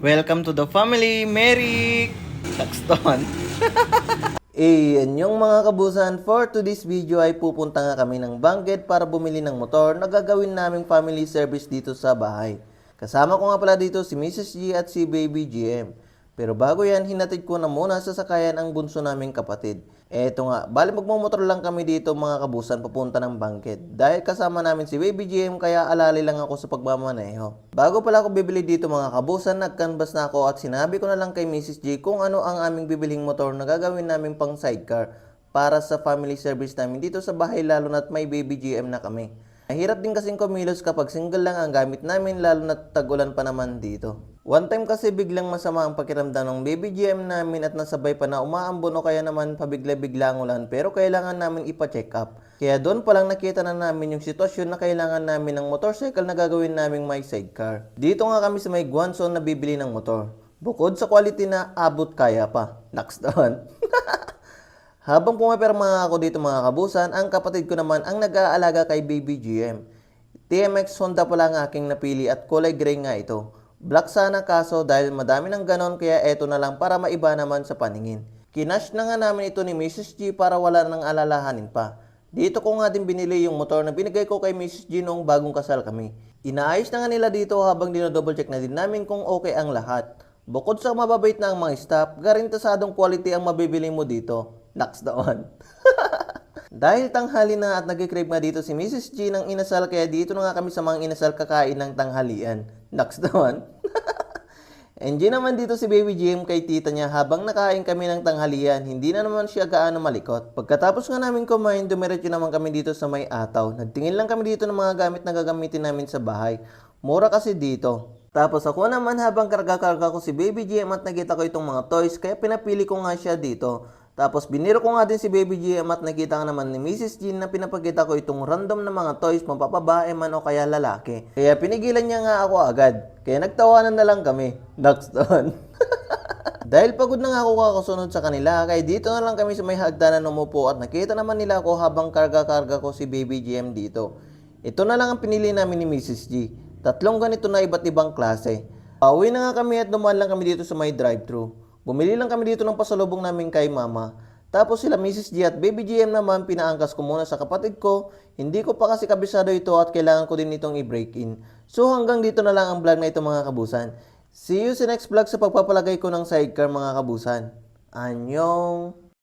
Welcome to the family, Merry Saxton. Yan yung mga kabusan, for today's video ay pupunta nga kami ng Bangged para bumili ng motor na gagawin naming family service dito sa bahay. Kasama ko nga pala dito si Mrs. G at si Baby GM. Pero bago yan, hinatid ko na muna sa sakayan ang bunso naming kapatid. Eto nga, bali magmumotor lang kami dito mga kabusan papunta ng Bangged. Dahil kasama namin si Baby GM kaya alali lang ako sa pagmamaneho. Bago pala ako bibili dito mga kabusan, nag-canvas na ako at sinabi ko na lang kay Mrs. G kung ano ang aming bibiling motor na gagawin namin pang sidecar para sa family service namin dito sa bahay, lalo na't may Baby GM na kami. Mahirap din kasing kumilos kapag single lang ang gamit namin, lalo na't tag-ulan pa naman dito. One time kasi biglang masama ang pakiramdam ng Baby GM namin at nasabay pa na umaambon o kaya naman pabigla-bigla ang ulan, pero kailangan namin ipa-check up. Kaya doon pa lang nakita na namin yung sitwasyon na kailangan namin ng motorcycle na gagawin naming may sidecar. Dito nga kami sa may Guanzon na bibili ng motor. Bukod sa quality na abot kaya pa. Next doon. Habang pumapirma ako dito mga kabusan, ang kapatid ko naman ang nag-aalaga kay Baby GM. TMX Honda pala ang aking napili at kulay gray nga ito. Black sana kaso dahil madami ng ganon kaya eto na lang para maiba naman sa paningin. Kinash na nga namin ito ni Mrs. G para wala nang alalahanin pa. Dito ko nga din binili yung motor na binigay ko kay Mrs. G noong bagong kasal kami. Inaayos na nga nila dito habang dinodouble check na din namin kung okay ang lahat. Bukod sa mababait na ang mga staff, garantisadong quality ang mabibili mo dito. Next doon. Dahil tanghali na at nag-crave nga dito si Mrs. G ng inasal kaya dito na nga kami sa mga inasal kakain ng tanghalian. Next doon. Enjoy naman dito si Baby GM kay tita niya habang nakain kami ng tanghalian. Hindi na naman siya gaano malikot. Pagkatapos nga namin kumain, dumiretso naman kami dito sa may ataw. Nagtingin lang kami dito ng mga gamit na gagamitin namin sa bahay. Mura kasi dito. Tapos ako naman habang karga-karga ko si Baby GM at nakita ko itong mga toys kaya pinapili ko nga siya dito. Tapos biniro ko nga din si Baby GM at nakita nga naman ni Mrs. Jean na pinapakita ko itong random na mga toys, mapapabae man o kaya lalaki. Kaya pinigilan niya nga ako agad. Kaya nagtawanan na lang kami. Next on. Dahil pagod na nga ako kakasunod sa kanila, kaya dito na lang kami sa may hagdanan umupo at nakita naman nila ako habang karga-karga ko si Baby GM dito. Ito na lang ang pinili namin ni Mrs. G. Tatlong ganito na iba't ibang klase. Pauwi na nga kami at dumaan lang kami dito sa may drive-thru. Bumili lang kami dito ng pasalubong namin kay mama. Tapos sila Mrs. G at Baby GM naman pinaangkas ko muna sa kapatid ko. Hindi ko pa kasi kabisado ito at kailangan ko din itong i-break in. So hanggang dito na lang ang vlog na ito mga kabusan. See you sa next vlog sa pagpapalagay ko ng sidecar mga kabusan. Anyong!